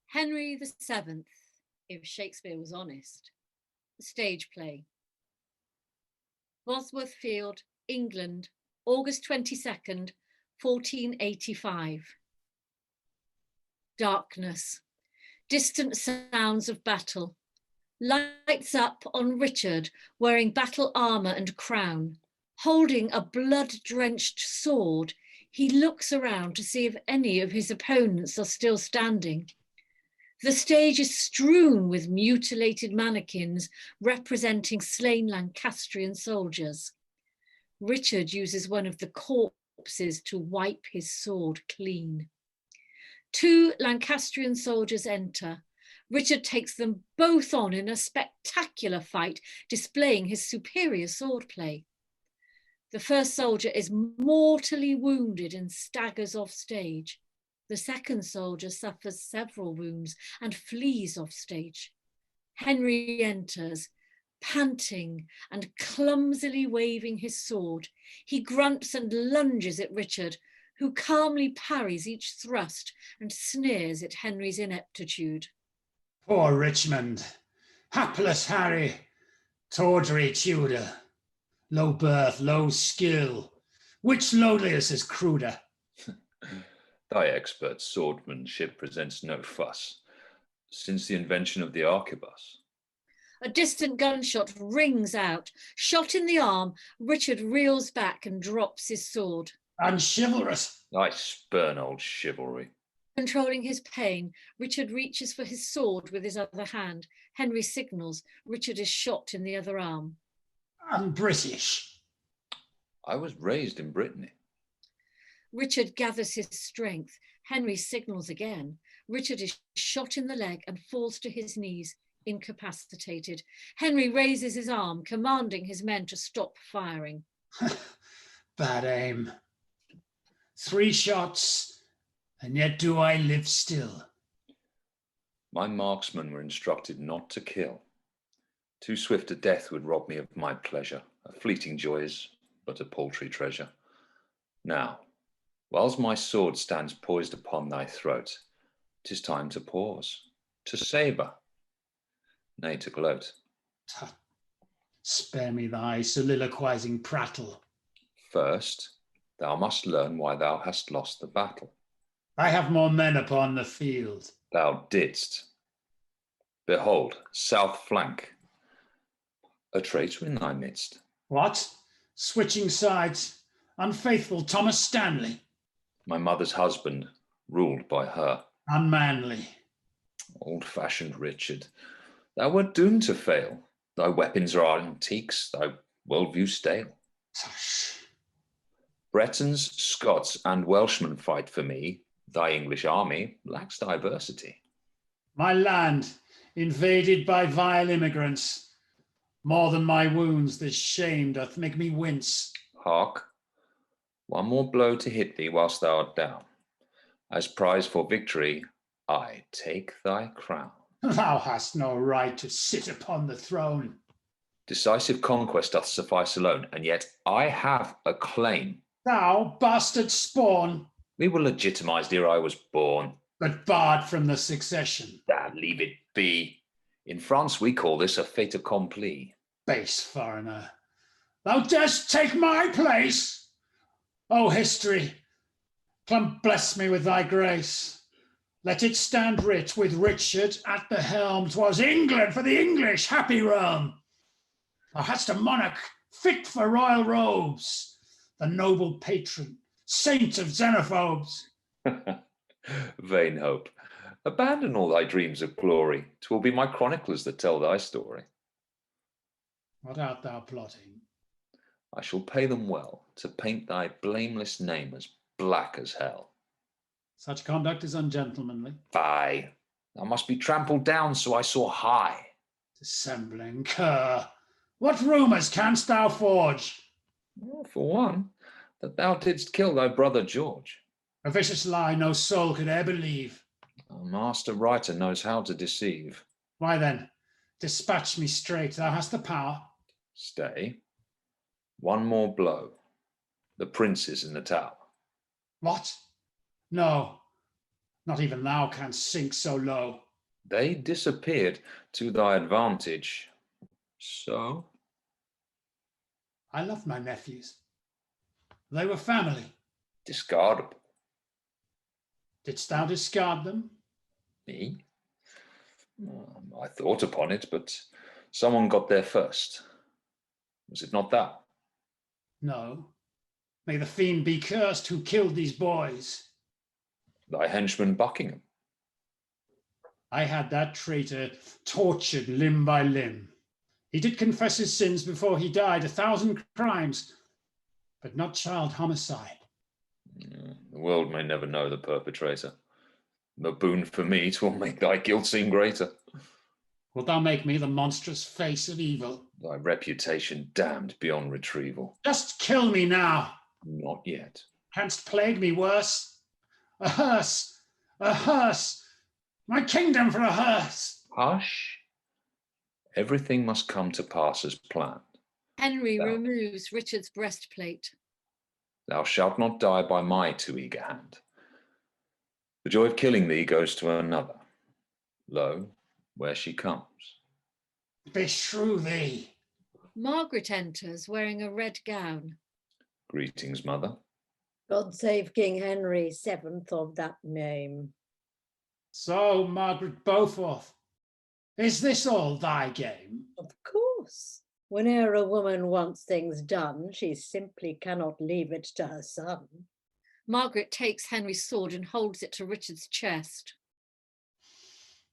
Henry VII, if Shakespeare was honest. The stage play. Bosworth Field, England, August 22nd, 1485. Darkness, distant sounds of battle. Lights up on Richard wearing battle armour and crown. Holding a blood-drenched sword, he looks around to see if any of his opponents are still standing. The stage is strewn with mutilated mannequins representing slain Lancastrian soldiers. Richard uses one of the corpses to wipe his sword clean. 2 Lancastrian soldiers enter. Richard takes them both on in a spectacular fight, displaying his superior swordplay. The first soldier is mortally wounded and staggers off stage. The second soldier suffers several wounds and flees off stage. Henry enters, panting and clumsily waving his sword. He grunts and lunges at Richard, who calmly parries each thrust and sneers at Henry's ineptitude. Poor Richmond, hapless Harry, tawdry Tudor, low birth, low skill, which lowliest is cruder? Thy expert swordsmanship presents no fuss, since the invention of the arquebus. A distant gunshot rings out. Shot in the arm, Richard reels back and drops his sword. Unchivalrous. I spurn old chivalry. Controlling his pain, Richard reaches for his sword with his other hand. Henry signals. Richard is shot in the other arm. Un-British. I was raised in Brittany. Richard gathers his strength. Henry signals again. Richard is shot in the leg and falls to his knees, incapacitated. Henry raises his arm, commanding his men to stop firing. Bad aim. 3 shots, and yet do I live still. My marksmen were instructed not to kill. Too swift a death would rob me of my pleasure. A fleeting joy is but a paltry treasure. Now, whilst my sword stands poised upon thy throat, 'tis time to pause, to sabre, nay, to gloat. Tut, spare me thy soliloquizing prattle. First, thou must learn why thou hast lost the battle. I have more men upon the field. Thou didst. Behold, south flank, a traitor in thy midst. What? Switching sides, unfaithful Thomas Stanley. My mother's husband, ruled by her. Unmanly. Old-fashioned Richard, thou wert doomed to fail. Thy weapons are antiques, thy worldview stale. Tush. Bretons, Scots, and Welshmen fight for me. Thy English army lacks diversity. My land invaded by vile immigrants. More than my wounds, this shame doth make me wince. Hark, one more blow to hit thee whilst thou art down. As prize for victory, I take thy crown. Thou hast no right to sit upon the throne. Decisive conquest doth suffice alone, and yet I have a claim. Thou bastard spawn. We were legitimized ere I was born. But barred from the succession. Leave it be. In France we call this a fait accompli. Base foreigner, thou darest take my place? O history, come bless me with thy grace. Let it stand writ with Richard at the helm. 'Twas England for the English, happy realm. Thou hadst a monarch fit for royal robes, the noble patron, saint of xenophobes. Vain hope. Abandon all thy dreams of glory. 'Twill be my chroniclers that tell thy story. What art thou plotting? I shall pay them well to paint thy blameless name as black as hell. Such conduct is ungentlemanly. Fie, thou must be trampled down, so I soar high. Dissembling cur, what rumours canst thou forge? Well, for one, that thou didst kill thy brother George. A vicious lie no soul could e'er believe. A master writer knows how to deceive. Why then, dispatch me straight, thou hast the power. Stay. One more blow. The prince is in the tower. What? No, Not even thou canst sink so low. They disappeared to thy advantage. So? I loved my nephews. They were family. Discardable. Didst thou discard them? Me? I thought upon it, but someone got there first. Was it not thou? No. May the fiend be cursed who killed these boys. Thy henchman Buckingham? I had that traitor tortured limb by limb. He did confess his sins before he died, 1,000 crimes, but not child homicide. The world may never know the perpetrator. The boon for me, 'twill make thy guilt seem greater. Wilt thou make me the monstrous face of evil? Thy reputation damned beyond retrieval. Just kill me now. Not yet. Canst plague me worse? A hearse, a hearse, my kingdom for a hearse. Hush. Everything must come to pass as planned. Henry removes Richard's breastplate. Thou shalt not die by my too eager hand. The joy of killing thee goes to another. Lo, where she comes. Beshrew thee. Margaret enters wearing a red gown. Greetings, mother. God save King Henry, 7th of that name. So, Margaret Beaufort, is this all thy game? Of course. Whene'er a woman wants things done, she simply cannot leave it to her son. Margaret takes Henry's sword and holds it to Richard's chest.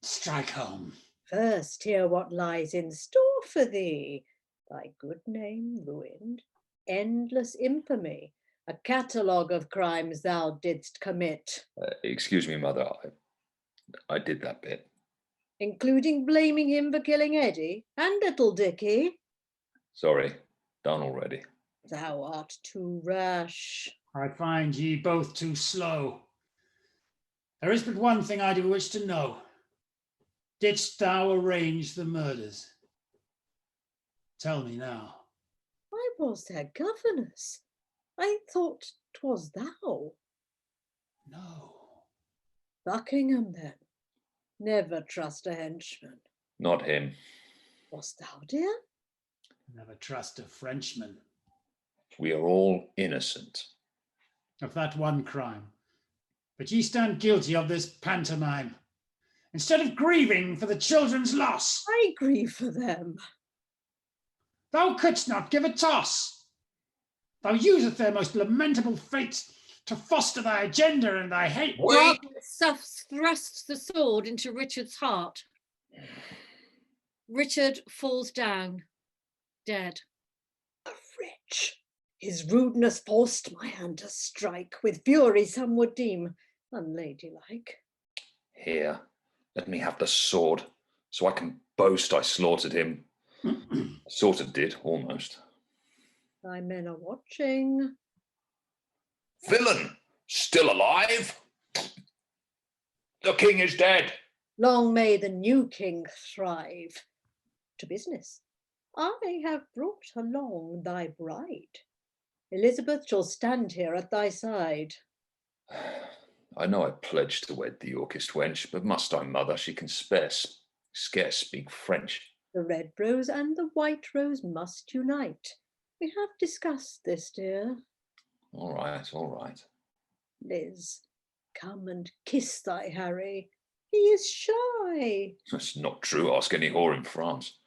Strike home. First, hear what lies in store for thee. Thy good name ruined, endless infamy, a catalogue of crimes thou didst commit. Excuse me, mother. I did that bit. Including blaming him for killing Eddie and little Dickie. Sorry, done already. Thou art too rash. I find ye both too slow. There is but one thing I do wish to know. Didst thou arrange the murders? Tell me now. I was their governess. I thought 'twas thou. No. Buckingham, then. Never trust a henchman. Not him. Wast thou, dear? Never trust a Frenchman. We are all innocent. Of that one crime. But ye stand guilty of this pantomime. Instead of grieving for the children's loss, I grieve for them. thou couldst not give a toss. Thou usest their most lamentable fate to foster thy agenda and thy hate. Margaret thrusts the sword into Richard's heart. Richard falls down, dead. A wretch. His rudeness forced my hand to strike, with fury some would deem unladylike. Here, let me have the sword, so I can boast I slaughtered him. Sort of did, almost. Thy men are watching. Villain, still alive? The king is dead. Long may the new king thrive. To business. I have brought along thy bride. Elizabeth shall stand here at thy side. I know I pledged to wed the Yorkist wench, but must I, mother? She can scarce speak French. The red rose and the white rose must unite. We have discussed this, dear. All right, all right. Liz, come and kiss thy Harry. He is shy. That's not true. Ask any whore in France.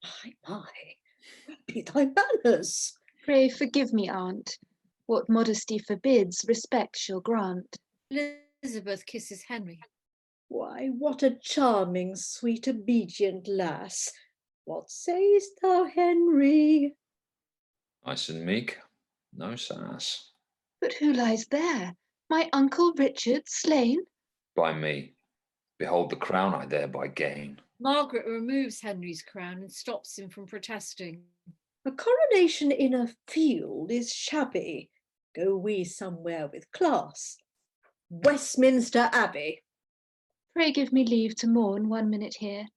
My, where be thy manners? Pray forgive me, aunt. What modesty forbids, respect shall grant. Elizabeth kisses Henry. Why, what a charming, sweet, obedient lass. What sayest thou, Henry? Nice and meek, no sass. But who lies there? My uncle Richard slain? By me. Behold the crown I thereby gain. Margaret removes Henry's crown and stops him from protesting. A coronation in a field is shabby. Go we somewhere with class. Westminster Abbey. Pray give me leave to mourn 1 minute here.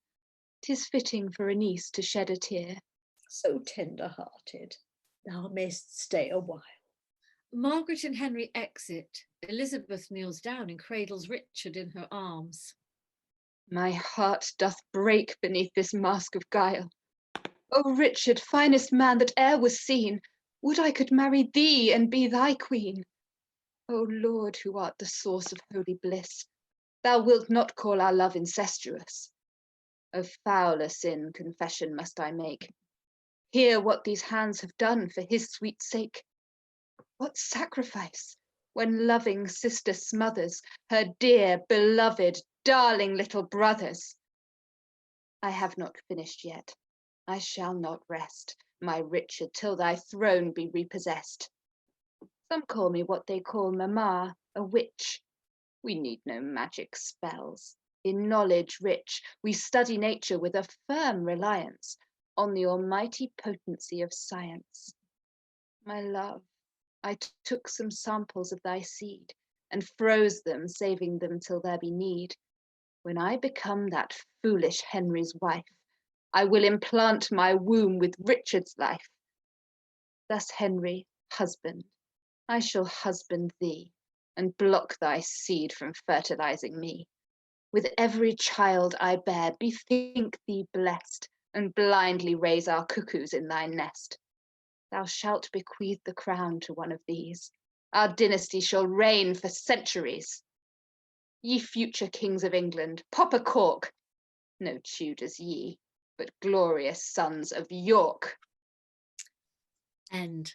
'Tis fitting for a niece to shed a tear. So tender-hearted, thou mayst stay a while. Margaret and Henry exit. Elizabeth kneels down and cradles Richard in her arms. My heart doth break beneath this mask of guile. O Richard, finest man that e'er was seen, would I could marry thee and be thy queen. O Lord, who art the source of holy bliss, thou wilt not call our love incestuous. Of fouler sin confession must I make. Hear what these hands have done for his sweet sake. What sacrifice, when loving sister smothers her dear, beloved, darling little brothers. I have not finished yet. I shall not rest, my Richard, till thy throne be repossessed. Some call me what they call mamma, a witch. We need no magic spells. In knowledge rich, we study nature with a firm reliance on the almighty potency of science. My love, I took some samples of thy seed and froze them, saving them till there be need. When I become that foolish Henry's wife, I will implant my womb with Richard's life. Thus, Henry, husband, I shall husband thee and block thy seed from fertilizing me. With every child I bear, bethink thee blessed, and blindly raise our cuckoos in thy nest. Thou shalt bequeath the crown to one of these. Our dynasty shall reign for centuries. Ye future kings of England, pop a cork. No Tudors ye, but glorious sons of York. End.